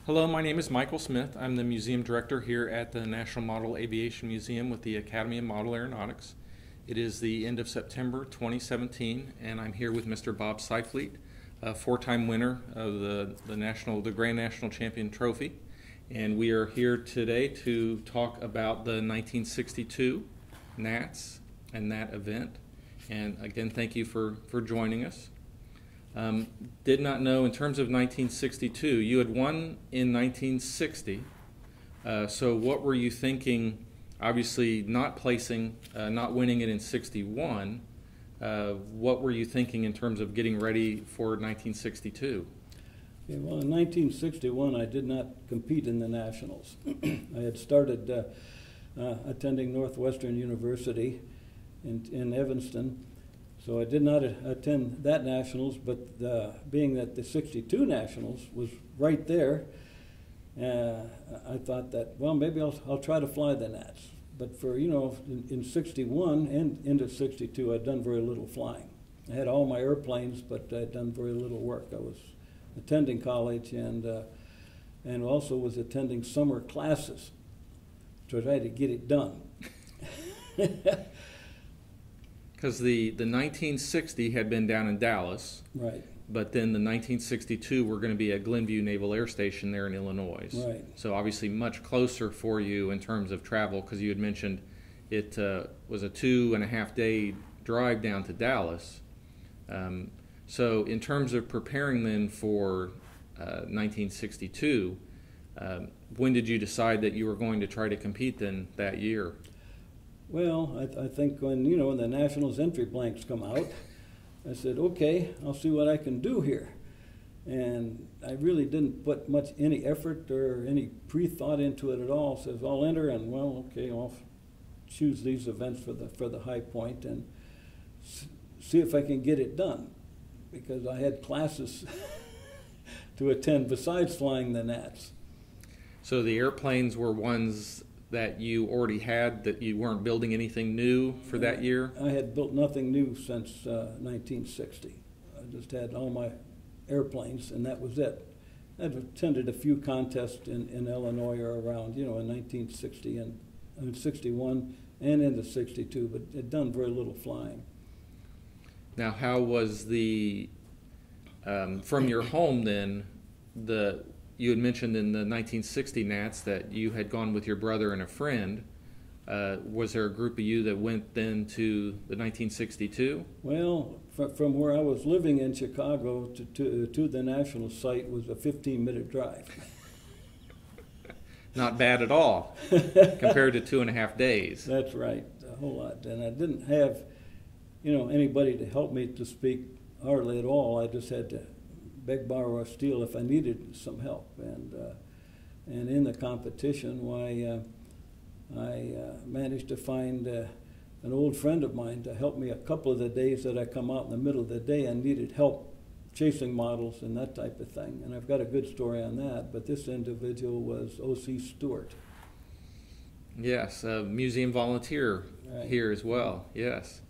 Hello, my name is Michael Smith. I'm the museum director here at the National Model Aviation Museum with the Academy of Model Aeronautics. It is the end of September 2017, and I'm here with Mr. Bob Sifleet, a four-time winner of the Grand National Champion Trophy. And we are here today to talk about the 1962 Nats and that event. And again, thank you for joining us. Did not know, in terms of 1962, you had won in 1960. So what were you thinking, obviously not placing, not winning it in 61, what were you thinking in terms of getting ready for 1962? Yeah, well, in 1961, I did not compete in the Nationals. I had started attending Northwestern University in Evanston. So I did not attend that Nationals, but being that the 62 Nationals was right there, I thought that, well, maybe I'll try to fly the Nats. But for, in 61 and into 62, I'd done very little flying. I had all my airplanes, but I'd done very little work. I was attending college and also was attending summer classes to try to get it done. Because the 1960 had been down in Dallas, right? But then the 1962 were going to be at Glenview Naval Air Station there in Illinois. Right. So obviously much closer for you in terms of travel, because you had mentioned it was a 2.5 day drive down to Dallas. So in terms of preparing then for 1962, when did you decide that you were going to try to compete then that year? Well, I think when the Nationals entry blanks come out, I said, okay, I'll see what I can do here. And I really didn't put any effort or any pre-thought into it at all. Says I'll enter, and well, okay, I'll choose these events for the high point and see if I can get it done, because I had classes to attend besides flying the Nats. So the airplanes were ones that you already had, that you weren't building anything new for that year? I had built nothing new since 1960. I just had all my airplanes, and that was it. I'd attended a few contests in Illinois or around, in 1960 and 61 and into 62, but had done very little flying. Now, how was the, from your home then, you had mentioned in the 1960 Nats that you had gone with your brother and a friend. Was there a group of you that went then to the 1962? Well, from where I was living in Chicago to the National site was a 15-minute drive. Not bad at all, compared to 2.5 days. That's right, a whole lot. And I didn't have, anybody to help me to speak hardly at all. I just had to beg, borrow, or steal if I needed some help. And in the competition, I managed to find an old friend of mine to help me a couple of the days that I come out in the middle of the day and needed help chasing models and that type of thing. And I've got a good story on that, but this individual was O.C. Stewart. Yes, a museum volunteer here as well, yes.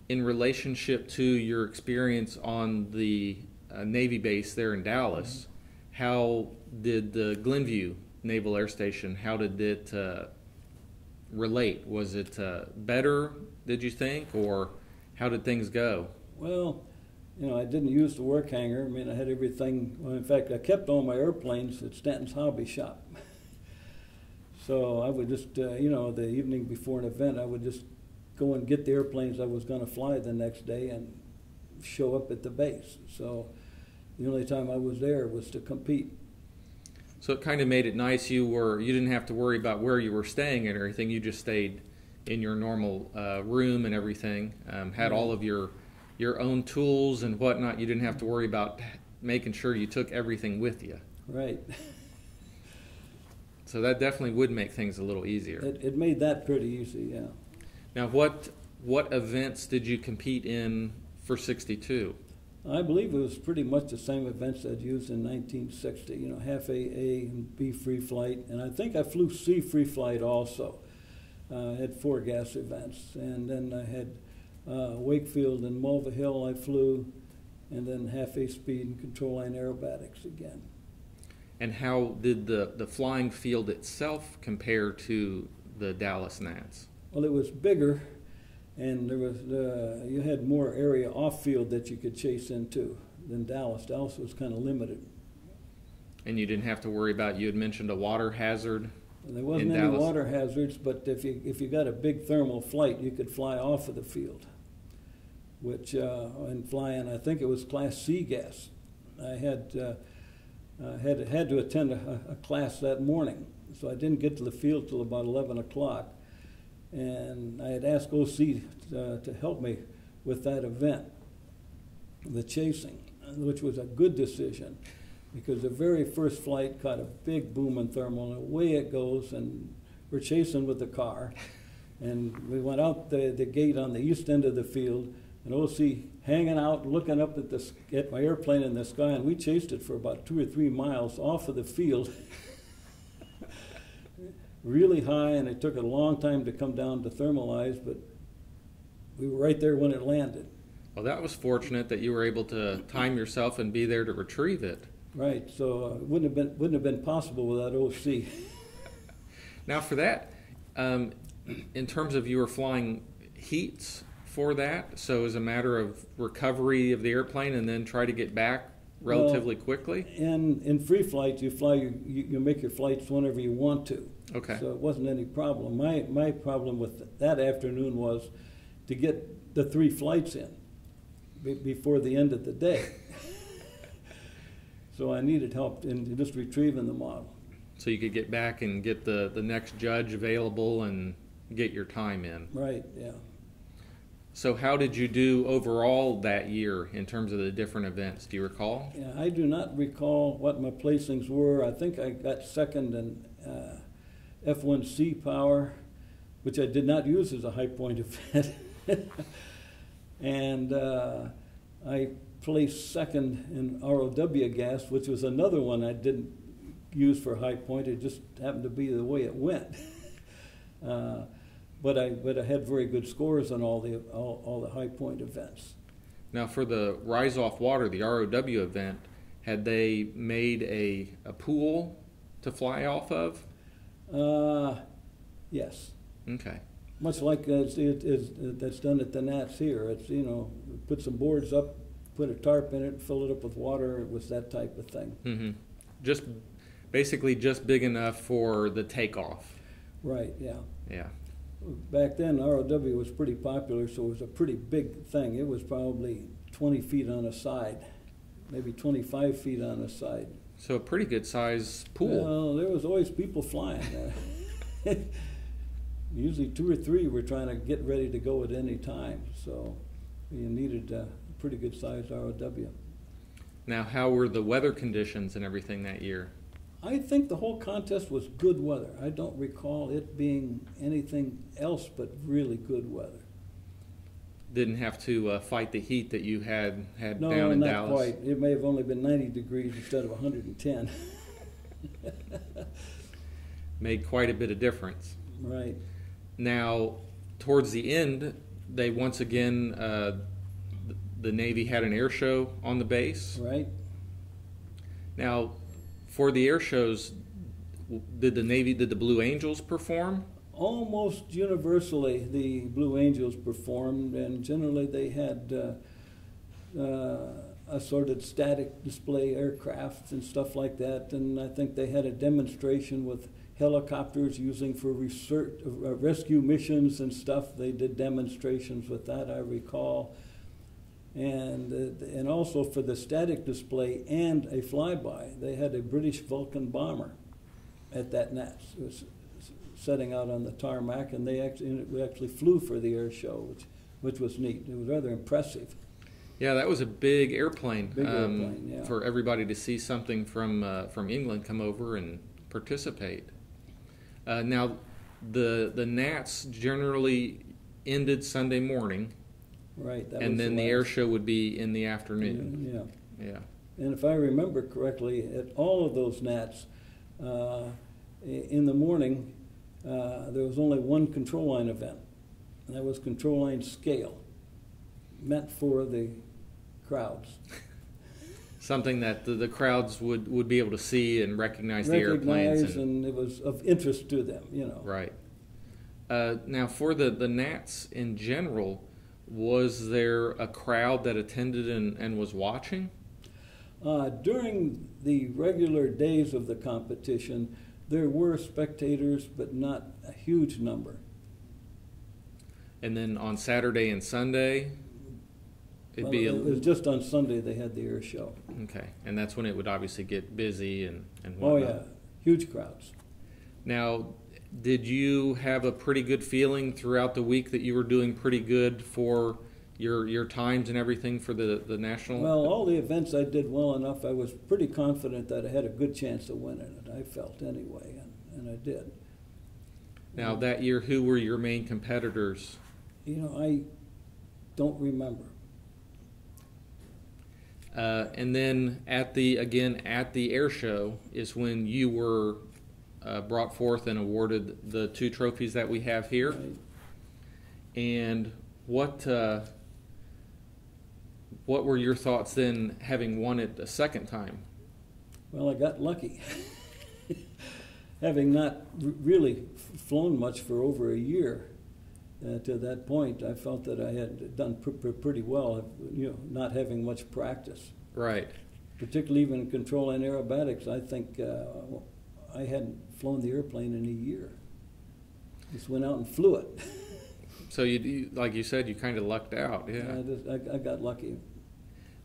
In relationship to your experience on the Navy base there in Dallas, how did the Glenview Naval Air Station, how did it relate? Was it better, did you think, or how did things go? Well, I didn't use the work hangar. I mean, I had everything. Well, in fact, I kept all my airplanes at Stanton's Hobby Shop. So I would just, the evening before an event, I would just go and get the airplanes I was going to fly the next day and show up at the base. So the only time I was there was to compete. So it kind of made it nice. You didn't have to worry about where you were staying and everything. You just stayed in your normal room and everything. Had all of your own tools and whatnot. You didn't have to worry about making sure you took everything with you. Right. So that definitely would make things a little easier. It made that pretty easy, yeah. Now, what events did you compete in for 62? I believe it was pretty much the same events I'd used in 1960. Half A and B free flight, and I think I flew C free flight also. I had 4 gas events, and then I had Wakefield and Mulva Hill I flew, and then half A speed and control line aerobatics again. And how did the flying field itself compare to the Dallas Nats? Well, it was bigger, and there was you had more area off field that you could chase into than Dallas. Dallas was kind of limited. And you didn't have to worry about, you had mentioned a water hazard. There wasn't any water hazards, but if you got a big thermal flight, you could fly off of the field, which and fly in, I think it was Class C gas. I had to attend a class that morning, so I didn't get to the field till about 11 o'clock. And I had asked OC to help me with that event, the chasing, which was a good decision, because the very first flight caught a big boom in thermal, and away it goes, and we're chasing with the car. And we went out the gate on the east end of the field, and OC hanging out, looking up at my airplane in the sky, and we chased it for about 2 or 3 miles off of the field, really high, and it took a long time to come down to thermalize, but we were right there when it landed. Well, that was fortunate that you were able to time yourself and be there to retrieve it. Right, so it wouldn't have been possible without OC. Now, for that, in terms of you were flying heats for that, so as a matter of recovery of the airplane and then try to get back relatively quickly? In free flights, you make your flights whenever you want to. Okay. So it wasn't any problem. My problem with that afternoon was to get the 3 flights in before the end of the day. So I needed help in just retrieving the model. So you could get back and get the next judge available and get your time in. Right, yeah. So how did you do overall that year in terms of the different events? Do you recall? Yeah, I do not recall what my placings were. I think I got second in F1C power, which I did not use as a high point event. And I placed second in ROW gas, which was another one I didn't use for high point. It just happened to be the way it went. But I had very good scores on all the high point events. Now, for the Rise Off Water, the ROW event, had they made a pool to fly off of? Yes. Okay. Much like that's done at the Nats here. It's, put some boards up, put a tarp in it, fill it up with water. It was that type of thing. Mm-hmm. Basically just big enough for the takeoff. Right, yeah. Yeah. Back then, ROW was pretty popular, so it was a pretty big thing. It was probably 20 feet on a side, maybe 25 feet on a side. So a pretty good size pool. Well, there was always people flying. Usually 2 or 3 were trying to get ready to go at any time, so you needed a pretty good sized ROW. Now, how were the weather conditions and everything that year? I think the whole contest was good weather. I don't recall it being anything else but really good weather. Didn't have to fight the heat that you had no, down in not Dallas? Quite. It may have only been 90 degrees instead of 110. Made quite a bit of difference. Right. Now, towards the end, they once again, the Navy had an air show on the base. Right. Now, for the air shows, did the Blue Angels perform? Almost universally, the Blue Angels performed, and generally they had assorted static display aircraft and stuff like that. And I think they had a demonstration with helicopters using for research, rescue missions and stuff. They did demonstrations with that, I recall. And also for the static display and a flyby, they had a British Vulcan bomber at that Nats. It was setting out on the tarmac, and we actually flew for the air show, which was neat. It was rather impressive. Yeah, that was a big airplane. Big airplane, yeah. For everybody to see something from England come over and participate. Now, the Nats generally ended Sunday morning. Right. And then the air show would be in the afternoon. Yeah. Yeah. And if I remember correctly, at all of those Nats, in the morning, there was only one control line event, and that was control line scale, meant for the crowds. Something that the crowds would be able to see and recognize the airplanes. And it was of interest to them, you know. Right. Now, for the Nats in general, was there a crowd that attended and was watching? During the regular days of the competition, there were spectators, but not a huge number. And then on Saturday and Sunday, it was just on Sunday they had the air show. Okay, and that's when it would obviously get busy and whatnot. Oh yeah, huge crowds. Now, did you have a pretty good feeling throughout the week that you were doing pretty good for your times and everything for the national? Well, all the events I did well enough. I was pretty confident that I had a good chance of winning it. I felt anyway, and I did. Now, that year, who were your main competitors? You know, I don't remember. And then at the air show is when you were brought forth and awarded the 2 trophies that we have here. Right. And what were your thoughts then, having won it a second time? Well, I got lucky. Having not really flown much for over a year, to that point, I felt that I had done pretty well, you know, not having much practice. Right. Particularly even in control and aerobatics, I think I hadn't flown the airplane in a year. Just went out and flew it. So you like you said, you kind of lucked out. Yeah. I got lucky.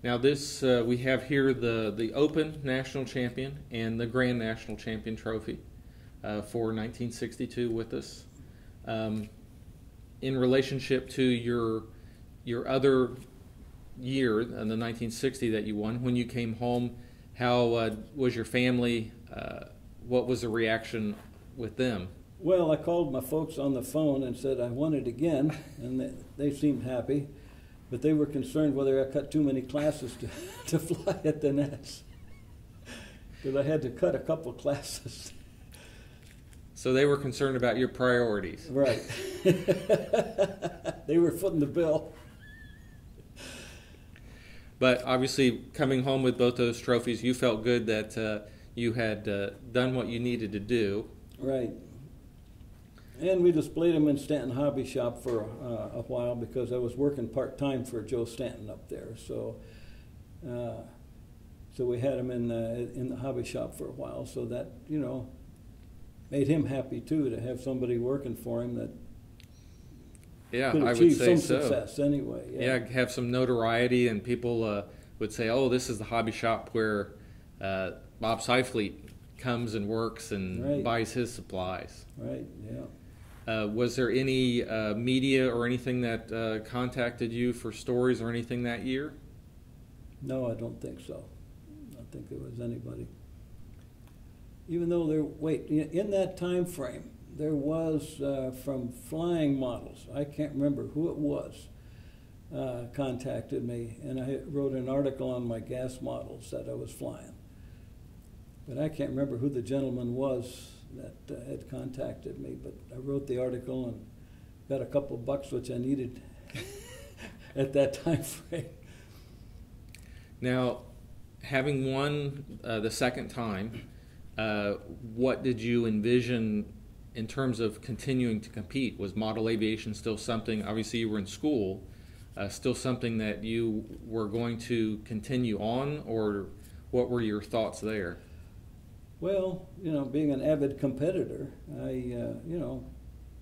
Now this we have here the Open National Champion and the Grand National Champion trophy for 1962 with us. In relationship to your other year in the 1960 that you won, when you came home, how was your family? What was the reaction with them? Well, I called my folks on the phone and said I won it again, and they seemed happy, but they were concerned whether I cut too many classes to fly at the Nats, because I had to cut a couple classes. So they were concerned about your priorities. Right. They were footing the bill. But obviously, coming home with both those trophies, you felt good that you had done what you needed to do. Right. And we displayed them in Stanton Hobby Shop for a while, because I was working part-time for Joe Stanton up there. So we had them in the hobby shop for a while, so that, you know, made him happy too, to have somebody working for him that could achieve some success anyway. Yeah, have some notoriety, and people would say, "Oh, this is the hobby shop where Bob Sifleet comes and works and buys his supplies." Right. Yeah. Was there any media or anything that contacted you for stories or anything that year? No, I don't think so. I don't think there was anybody. Even though in that time frame, there was from flying models, I can't remember who it was, contacted me, and I wrote an article on my gas models that I was flying. But I can't remember who the gentleman was that had contacted me, but I wrote the article and got a couple of bucks, which I needed at that time frame. Now, having won the second time, what did you envision in terms of continuing to compete? Was model aviation still something, obviously you were in school, still something that you were going to continue on, or what were your thoughts there? Well, you know, being an avid competitor, I, you know,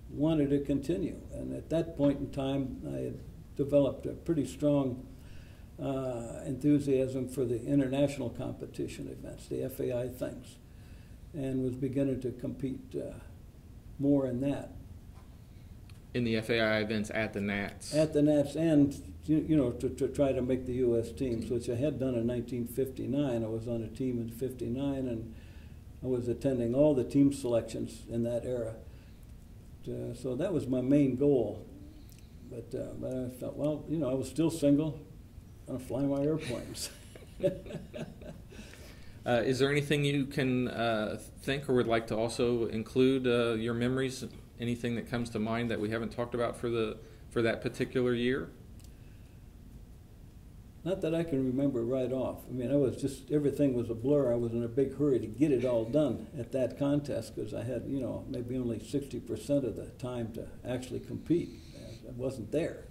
wanted to continue. And at that point in time, I had developed a pretty strong enthusiasm for the international competition events, the FAI things, and was beginning to compete more in that. In the FAI events at the Nats? At the Nats, and, you know, to try to make the U.S. teams, which I had done in 1959. I was on a team in 59, and I was attending all the team selections in that era. So that was my main goal. But I felt, well, you know, I was still single. I'm going to fly my airplanes. Is there anything you can think or would like to also include your memories? Anything that comes to mind that we haven't talked about for that particular year? Not that I can remember right off. I mean, everything was a blur. I was in a big hurry to get it all done at that contest because I had, maybe only 60% of the time to actually compete. I wasn't there.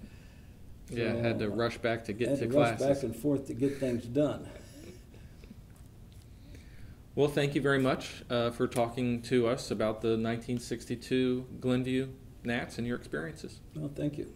Yeah, So, had to rush back to get to rush classes. back and forth to get things done. Well, thank you very much for talking to us about the 1962 Glenview Nats and your experiences. Well, thank you.